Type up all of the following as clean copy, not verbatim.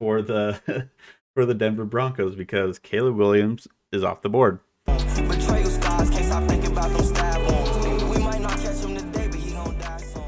for the for the Denver Broncos because Caleb Williams is off the board. Betrayal scars, can't stop thinking about those stab wounds. We might not catch him today, but he gon' die soon.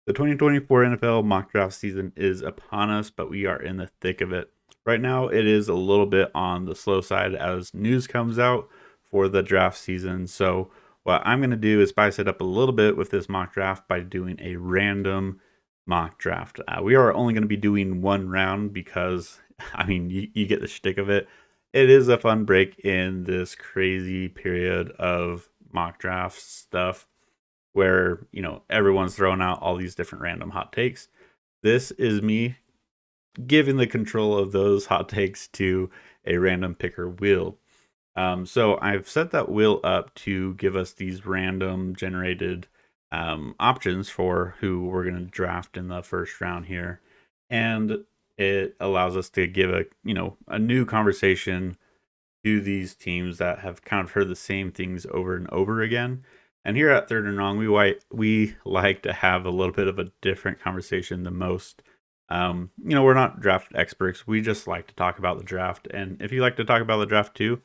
The 2024 NFL mock draft season is upon us, but we are in the thick of it. Right now, it is a little bit on the slow side as news comes out for the draft season. So what I'm going to do is spice it up a little bit with this mock draft by doing a random mock draft. We are only going to be doing one round because, I mean, you get the shtick of it. It is a fun break in this crazy period of mock draft stuff where, you know, everyone's throwing out all these different random hot takes. This is me giving the control of those hot takes to a random picker wheel. So I've set that wheel up to give us these random generated options for who we're going to draft in the first round here. And it allows us to give a new conversation to these teams that have kind of heard the same things over and over again. And here at Third and Wrong, we like to have a little bit of a different conversation than most. We're not draft experts. We just like to talk about the draft. And if you like to talk about the draft too,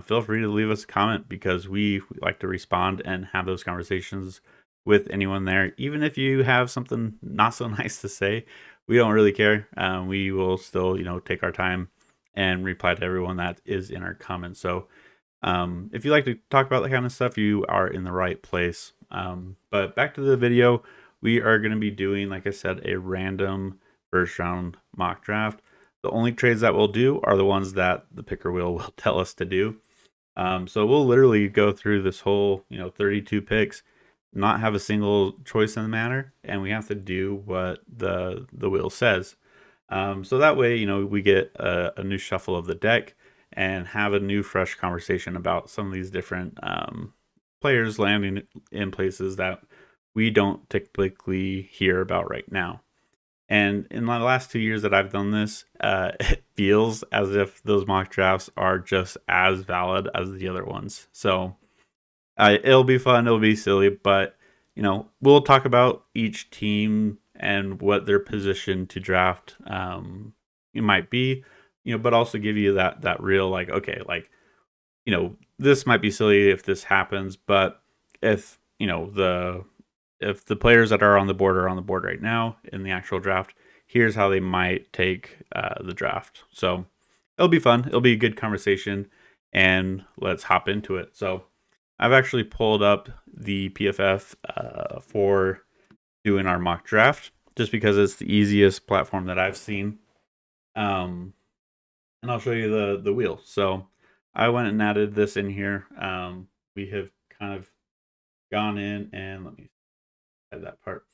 feel free to leave us a comment because we like to respond and have those conversations with anyone there. Even if you have something not so nice to say, we don't really care. We will still, take our time and reply to everyone that is in our comments. So if you like to talk about that kind of stuff, you are in the right place. But back to the video, we are going to be doing, like I said, a random first round mock draft. The only trades that we'll do are the ones that the picker wheel will tell us to do. So we'll literally go through this whole, 32 picks, not have a single choice in the matter, and we have to do what the wheel says. So that way, we get a new shuffle of the deck and have a new fresh conversation about some of these different players landing in places that we don't typically hear about right now. And in the last 2 years that I've done this, it feels as if those mock drafts are just as valid as the other ones. So it'll be fun, it'll be silly, but we'll talk about each team and what their position to draft it might be, but also give you that real this might be silly if this happens, but if the players that are on the board right now in the actual draft, here's how they might take the draft. So it'll be fun. It'll be a good conversation, and let's hop into it. So I've actually pulled up the PFF for doing our mock draft just because it's the easiest platform that I've seen. And I'll show you the wheel. So I went and added this in here. We have kind of gone in and let me add that part.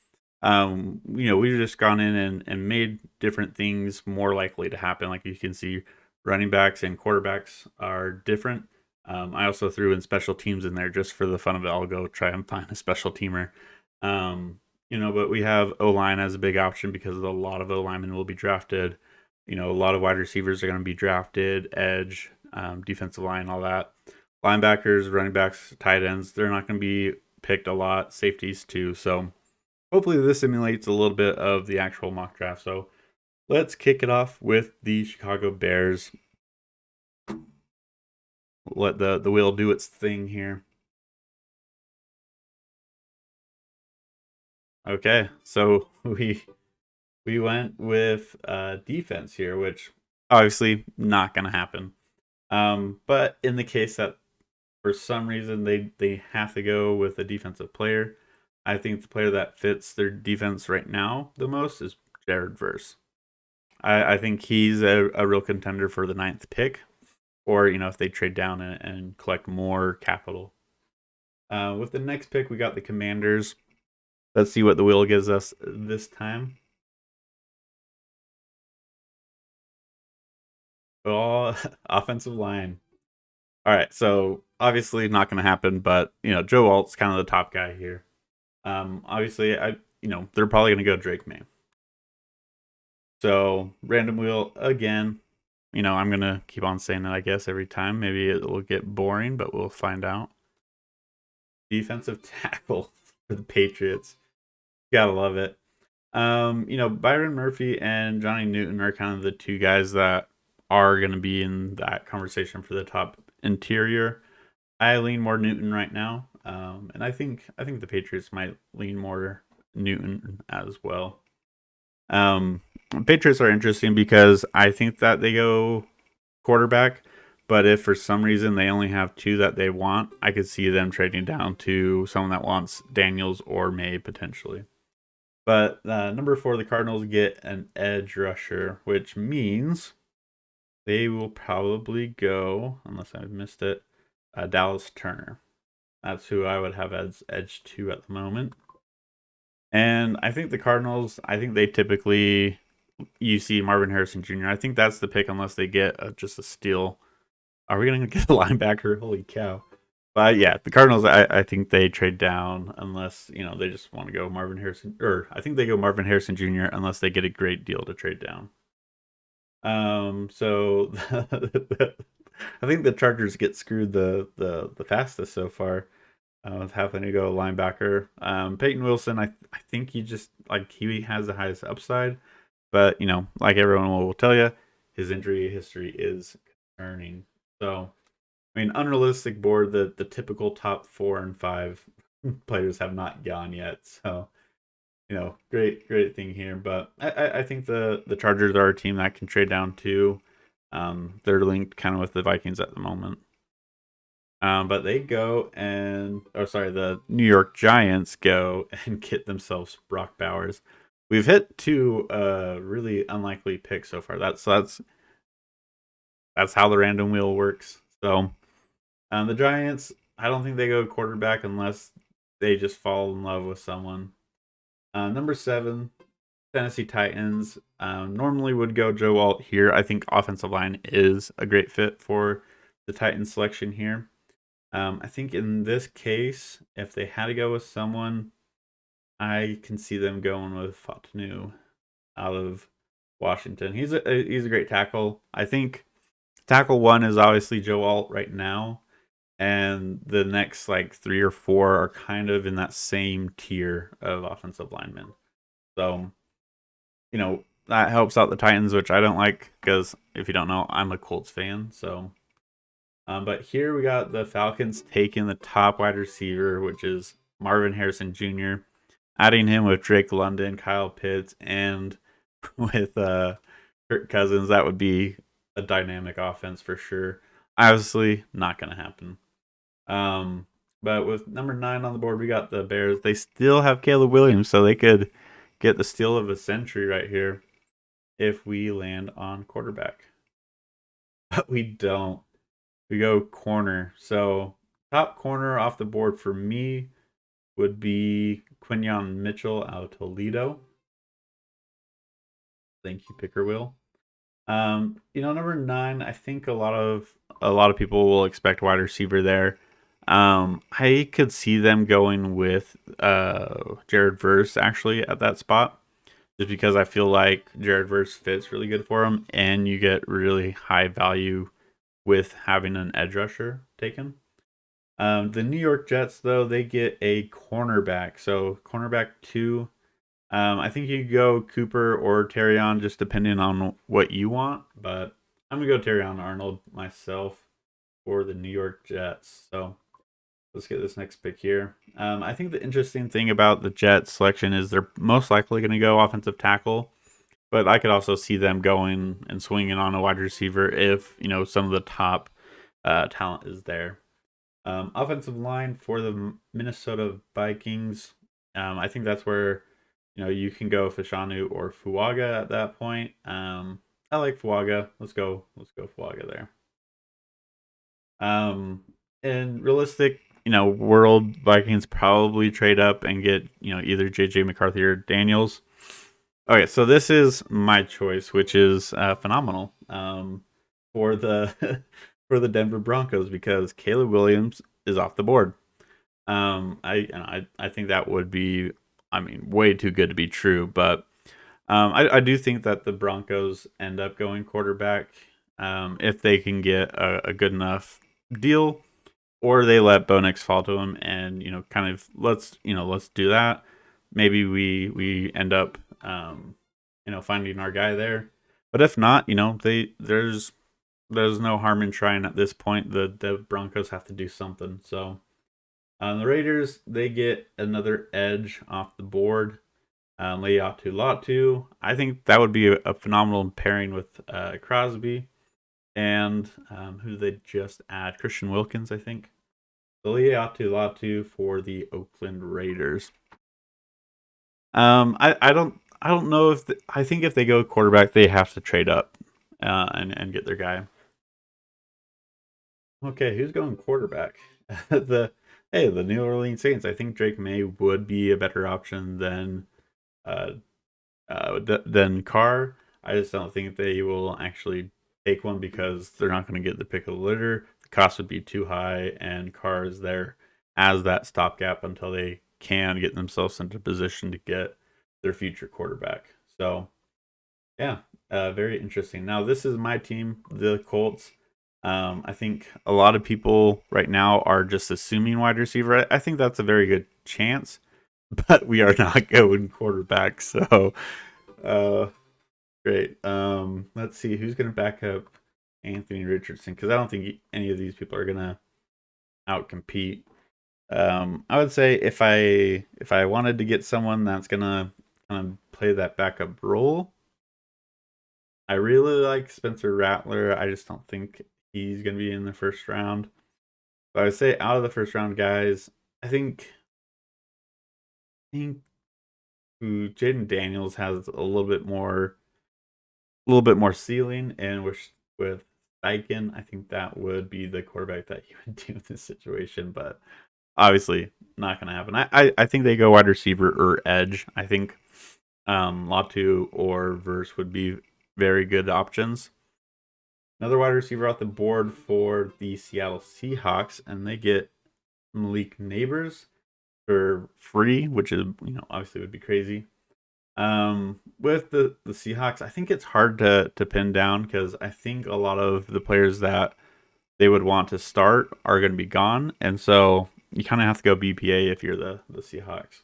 We've just gone in and made different things more likely to happen. Like you can see, running backs and quarterbacks are different. I also threw in special teams in there just for the fun of it. I'll go try and find a special teamer. But we have O-line as a big option because a lot of O-linemen will be drafted. A lot of wide receivers are going to be drafted, edge, defensive line, all that. Linebackers, running backs, tight ends, they're not going to be picked a lot. Safeties too. So hopefully this simulates a little bit of the actual mock draft. So let's kick it off with the Chicago Bears. Let the wheel do its thing here. Okay, so we went with defense here, which obviously not going to happen. But in the case that for some reason they have to go with a defensive player, I think the player that fits their defense right now the most is Jared Verse. I think he's a real contender for the 9th pick, or if they trade down and collect more capital. With the next pick, we got the Commanders. Let's see what the wheel gives us this time. Oh, offensive line. All right, so obviously not going to happen, but Joe Alt's kind of the top guy here. Obviously, they're probably going to go Drake May. So random wheel again. I'm going to keep on saying that, I guess, every time. Maybe it will get boring, but we'll find out. Defensive tackle for the Patriots. Gotta love it. Byron Murphy and Johnny Newton are kind of the two guys that are going to be in that conversation for the top interior. I lean more Newton right now, and I think the Patriots might lean more Newton as well. Um, Patriots are interesting because I think that they go quarterback, but if for some reason they only have two that they want, I could see them trading down to someone that wants Daniels or May potentially. But number 4, the Cardinals get an edge rusher, which means they will probably go, unless I've missed it, Dallas Turner. That's who I would have as edge 2 at the moment. And I think the Cardinals, I think they typically, you see Marvin Harrison Jr. I think that's the pick unless they get just a steal. Are we going to get a linebacker? Holy cow. But yeah, the Cardinals, I think they trade down unless, they just want to go Marvin Harrison. Or I think they go Marvin Harrison Jr. unless they get a great deal to trade down. So I think the Chargers get screwed the fastest so far with having to go linebacker. Peyton Wilson, I think he has the highest upside, but like everyone will tell you, his injury history is concerning. So I mean, unrealistic board. The typical top 4 and 5 players have not gone yet. So great thing here. But I think the Chargers are a team that can trade down too. They're linked kind of with the Vikings at the moment. But they go the New York Giants go and get themselves Brock Bowers. We've hit 2 really unlikely picks so far. That's how the random wheel works. So the Giants, I don't think they go quarterback unless they just fall in love with someone. Number 7, Tennessee Titans. Normally would go Joe Alt here. I think offensive line is a great fit for the Titans selection here. I think in this case, if they had to go with someone, I can see them going with Fatanu out of Washington. He's a great tackle. I think tackle 1 is obviously Joe Alt right now, and the next 3 or 4 are kind of in that same tier of offensive linemen. So, that helps out the Titans, which I don't like because if you don't know, I'm a Colts fan. So, but here we got the Falcons taking the top wide receiver, which is Marvin Harrison Jr., adding him with Drake London, Kyle Pitts, and with Kirk Cousins. That would be a dynamic offense for sure. Obviously, not going to happen. But with number 9 on the board, we got the Bears. They still have Caleb Williams, so they could get the steal of a century right here if we land on quarterback. But we don't. We go corner. So top corner off the board for me would be Quinyon Mitchell out of Toledo. Thank you, Picker Will. Number 9, I think a lot of people will expect wide receiver there. I could see them going with Jared Verse actually at that spot, just because I feel like Jared Verse fits really good for him, and you get really high value with having an edge rusher taken. The New York Jets, though, they get a cornerback. So cornerback 2. I think you could go Cooper or Terrion, just depending on what you want. But I'm going to go Terrion Arnold myself for the New York Jets. So let's get this next pick here. I think the interesting thing about the Jets selection is they're most likely going to go offensive tackle. But I could also see them going and swinging on a wide receiver if, some of the top talent is there. Offensive line for the Minnesota Vikings. I think that's where, you can go Fashanu or Fuaga at that point. I like Fuaga. Let's go Fuaga there. In realistic, world, Vikings probably trade up and get, either JJ McCarthy or Daniels. Okay, so this is my choice, which is phenomenal for the for the Denver Broncos because Caleb Williams is off the board. I think that would be, way too good to be true, but I do think that the Broncos end up going quarterback if they can get a good enough deal, or they let Bo Nix fall to him, and kind of let's do that. maybe we end up finding our guy there. But if not, there's no harm in trying at this point. The Broncos have to do something. So the Raiders, they get another edge off the board. Leatu Latu. I think that would be a phenomenal pairing with Crosby and who they just add? Christian Wilkins, I think. So Leatu Latu for the Oakland Raiders. I don't know if I think if they go quarterback, they have to trade up and get their guy. Okay, who's going quarterback? the the New Orleans Saints. I think Drake May would be a better option uh, than Carr. I just don't think they will actually take one because they're not going to get the pick of the litter. The cost would be too high, and Carr is there as that stopgap until they can get themselves into position to get their future quarterback. So, yeah, very interesting. Now, this is my team, the Colts. I think a lot of people right now are just assuming wide receiver. I think that's a very good chance, but we are not going quarterback. So, uh, great. Let's see who's going to back up Anthony Richardson because I don't think any of these people are going to outcompete. I would say if I wanted to get someone that's going to kind of play that backup role, I really like Spencer Rattler. I just don't think he's going to be in the first round. But I would say out of the first round guys, I think who Jaden Daniels has a little bit more ceiling, and with Steichen, I think that would be the quarterback that you would do in this situation, but obviously not going to happen. I think they go wide receiver or edge. I think Latu or Verse would be very good options. Another wide receiver off the board for the Seattle Seahawks, and they get Malik Neighbors for free, which is obviously would be crazy. With the Seahawks, I think it's hard to pin down because I think a lot of the players that they would want to start are going to be gone, and so you kind of have to go BPA if you're the Seahawks.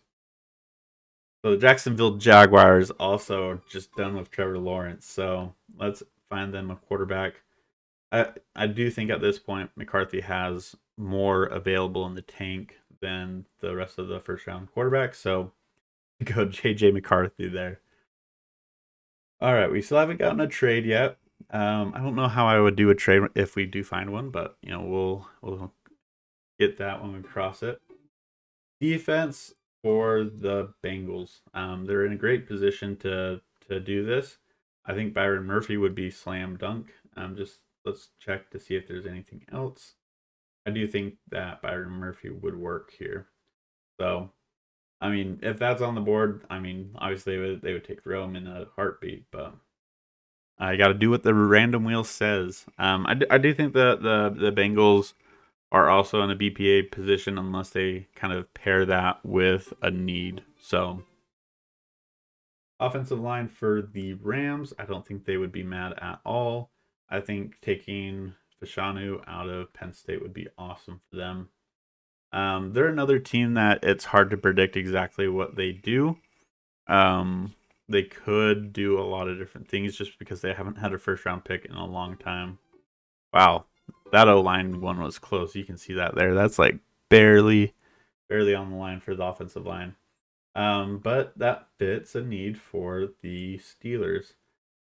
So the Jacksonville Jaguars also just done with Trevor Lawrence, so let's find them a quarterback. I do think at this point McCarthy has more available in the tank than the rest of the first round quarterbacks, so go JJ McCarthy there. All right, we still haven't gotten a trade yet. I don't know how I would do a trade if we do find one, but we'll get that when we cross it. Defense for the Bengals. They're in a great position to do this. I think Byron Murphy would be slam dunk. Just let's check to see if there's anything else. I do think that Byron Murphy would work here. So, I mean, if that's on the board, I mean, obviously they would take Rome in a heartbeat, but I got to do what the random wheel says. I do think the Bengals are also in a BPA position unless they kind of pair that with a need. So, offensive line for the Rams, I don't think they would be mad at all. I think taking Fashanu out of Penn State would be awesome for them. They're another team that it's hard to predict exactly what they do. They could do a lot of different things just because they haven't had a first round pick in a long time. Wow, that O-line one was close. You can see that there. That's like barely on the line for the offensive line. But that fits a need for the Steelers.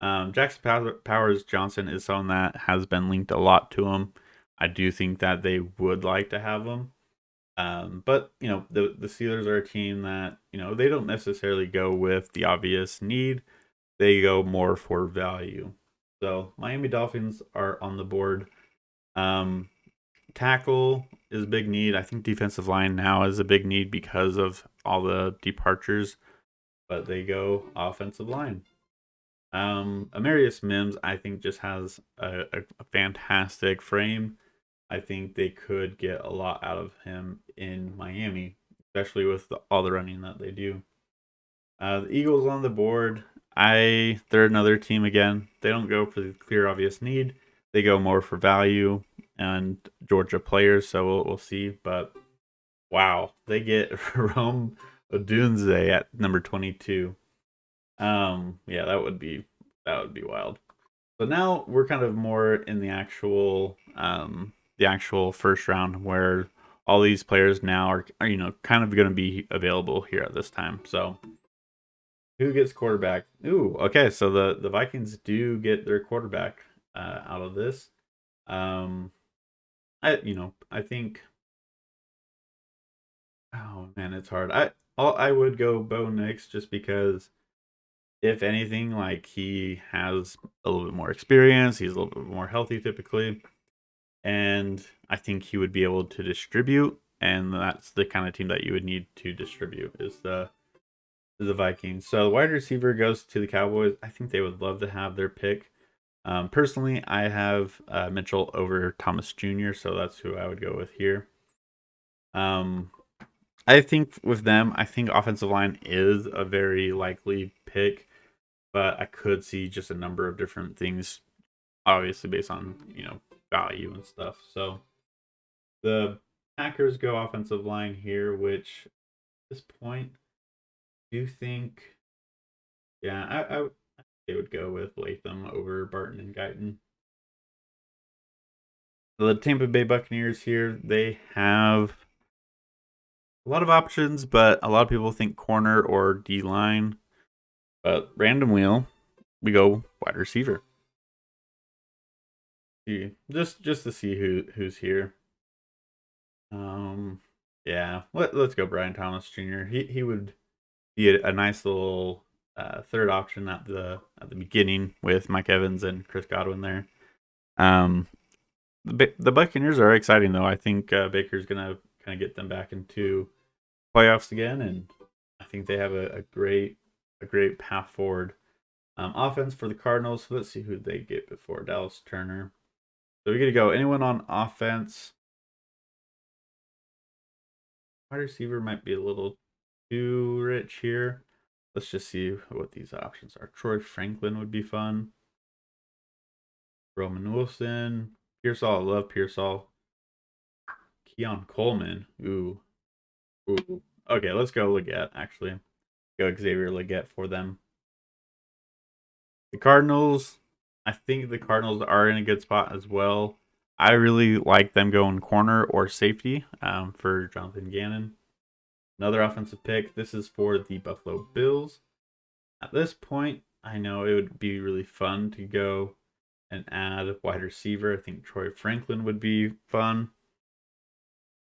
Jackson Powers Johnson is someone that has been linked a lot to him. I do think that they would like to have him. But the Steelers are a team that they don't necessarily go with the obvious need; they go more for value. So Miami Dolphins are on the board. Tackle is a big need. I think defensive line now is a big need because of all the departures, but they go offensive line. Amarius Mims, I think, just has a fantastic frame. I think they could get a lot out of him in Miami, especially with all the running that they do. The Eagles on the board. They're another team again. They don't go for the clear obvious need. They go more for value and Georgia players. So we'll see. But wow, they get Rome Odunze at number 22. Yeah, that would be wild. So now we're kind of more in the actual first round where all these players now are kind of going to be available here at this time. So who gets quarterback? Ooh, okay. So the Vikings do get their quarterback out of this. Um, I think. Oh man, it's hard. I would go Bo Nix just because if anything, like he has a little bit more experience. He's a little bit more healthy typically, and I think he would be able to distribute. And that's the kind of team that you would need to distribute is the Vikings. So the wide receiver goes to the Cowboys. I think they would love to have their pick. Personally, I have Mitchell over Thomas Jr., so that's who I would go with here. I think with them, I think offensive line is a very likely pick, but I could see just a number of different things, obviously based on value and stuff. So the Packers go offensive line here, which at this point, do you think? Yeah, they would go with Latham over Barton and Guyton. The Tampa Bay Buccaneers here, they have a lot of options, but a lot of people think corner or D line. But random wheel, we go wide receiver. Just to see who's here. Yeah, let's go Brian Thomas Jr. He would be a nice little third option at the beginning with Mike Evans and Chris Godwin there. Um, the Buccaneers are exciting though. I think Baker's gonna kind of get them back into playoffs again, and I think they have a great path forward. Offense for the Cardinals. So let's see who they get before Dallas Turner. So we get to go. Anyone on offense? Wide receiver might be a little too rich here. Let's just see what these options are. Troy Franklin would be fun. Roman Wilson. Pearsall. I love Pearsall. Keon Coleman. Ooh. Ooh. Okay, let's go Leggett, actually. Go Xavier Leggett for them. The Cardinals. I think the Cardinals are in a good spot as well. I really like them going corner or safety for Jonathan Gannon. Another offensive pick. This is for the Buffalo Bills. At this point, I know it would be really fun to go and add a wide receiver. I think Troy Franklin would be fun.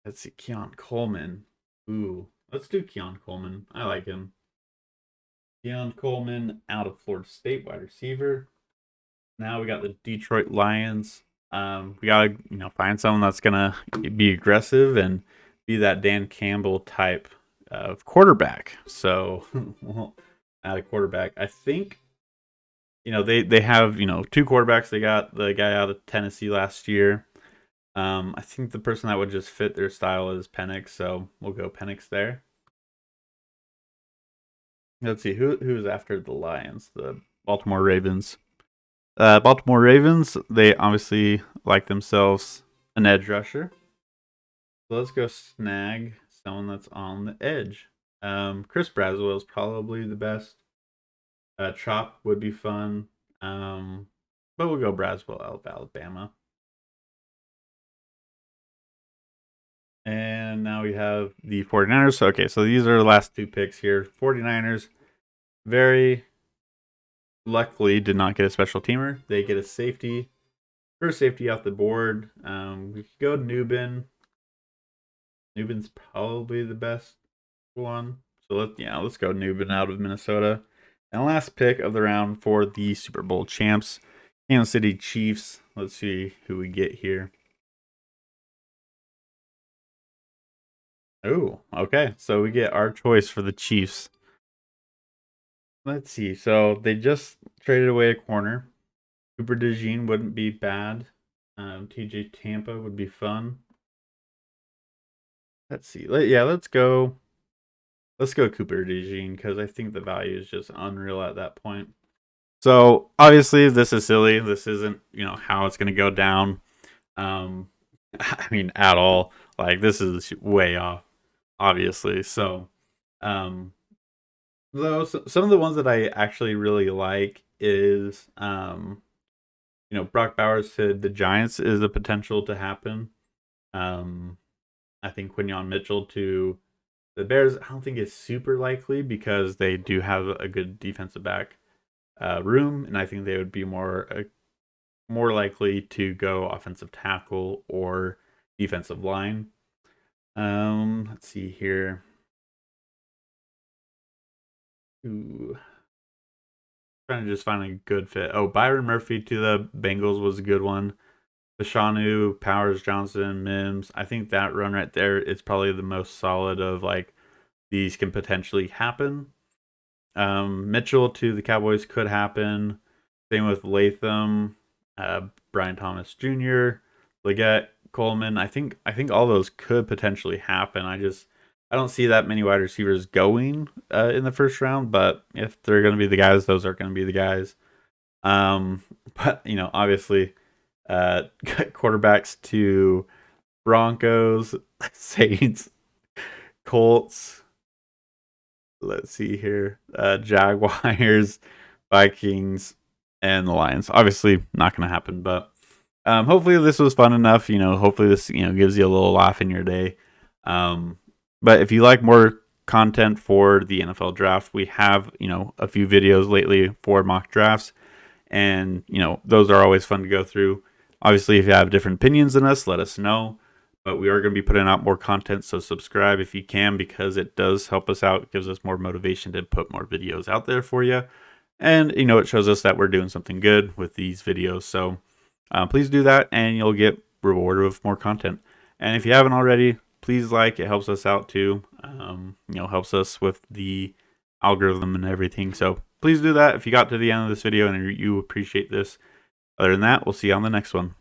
Let's see, Keon Coleman. Ooh, let's do Keon Coleman. I like him. Keon Coleman out of Florida State, wide receiver. Now we got the Detroit Lions. We gotta find someone that's gonna be aggressive and be that Dan Campbell type of quarterback. So we'll add a quarterback. I think they have two quarterbacks. They got the guy out of Tennessee last year. I think the person that would just fit their style is Penix, so we'll go Penix there. Let's see who's after the Lions. The Baltimore Ravens. Baltimore Ravens. They obviously like themselves an edge rusher. So let's go snag someone that's on the edge. Chris Braswell is probably the best. Chop would be fun. But we'll go Braswell out of Alabama. And now we have the 49ers. So, okay, so these are the last two picks here. 49ers, very luckily, did not get a special teamer. They get a safety. First safety off the board. We could go Nubin. Nubin's probably the best one. So let's go Nubin out of Minnesota. And last pick of the round for the Super Bowl champs, Kansas City Chiefs. Let's see who we get here. Oh, okay. So we get our choice for the Chiefs. Let's see. So they just traded away a corner. Cooper DeJean wouldn't be bad. TJ Tampa would be fun. Let's see. Let's go. Let's go Cooper DeJean because I think the value is just unreal at that point. So obviously this is silly. This isn't how it's gonna go down. I mean at all. Like this is way off, obviously. So Though some of the ones that I actually really like is Brock Bowers to the Giants is a potential to happen. Um, I think Quinyon Mitchell to the Bears, I don't think is super likely because they do have a good defensive back room, and I think they would be more likely to go offensive tackle or defensive line. Let's see here. Ooh, trying to just find a good fit. Oh, Byron Murphy to the Bengals was a good one. Fashanu, Powers, Johnson, Mims. I think that run right there is probably the most solid of like these can potentially happen. Mitchell to the Cowboys could happen. Same with Latham, Brian Thomas Jr., Leggett, Coleman. I think all those could potentially happen. I don't see that many wide receivers going in the first round, but if they're going to be the guys, those are going to be the guys. Um, but obviously, quarterbacks to Broncos, Saints, Colts. Let's see here. Jaguars, Vikings, and the Lions. Obviously, not going to happen, but hopefully this was fun enough. Hopefully this gives you a little laugh in your day. Um, but if you like more content for the NFL draft, we have a few videos lately for mock drafts, and those are always fun to go through. Obviously, if you have different opinions than us, let us know. But we are going to be putting out more content, so subscribe if you can because it does help us out. It gives us more motivation to put more videos out there for you. And, it shows us that we're doing something good with these videos. So please do that and you'll get rewarded with more content. And if you haven't already, please like. It helps us out too. Helps us with the algorithm and everything. So please do that if you got to the end of this video and you appreciate this. Other than that, we'll see you on the next one.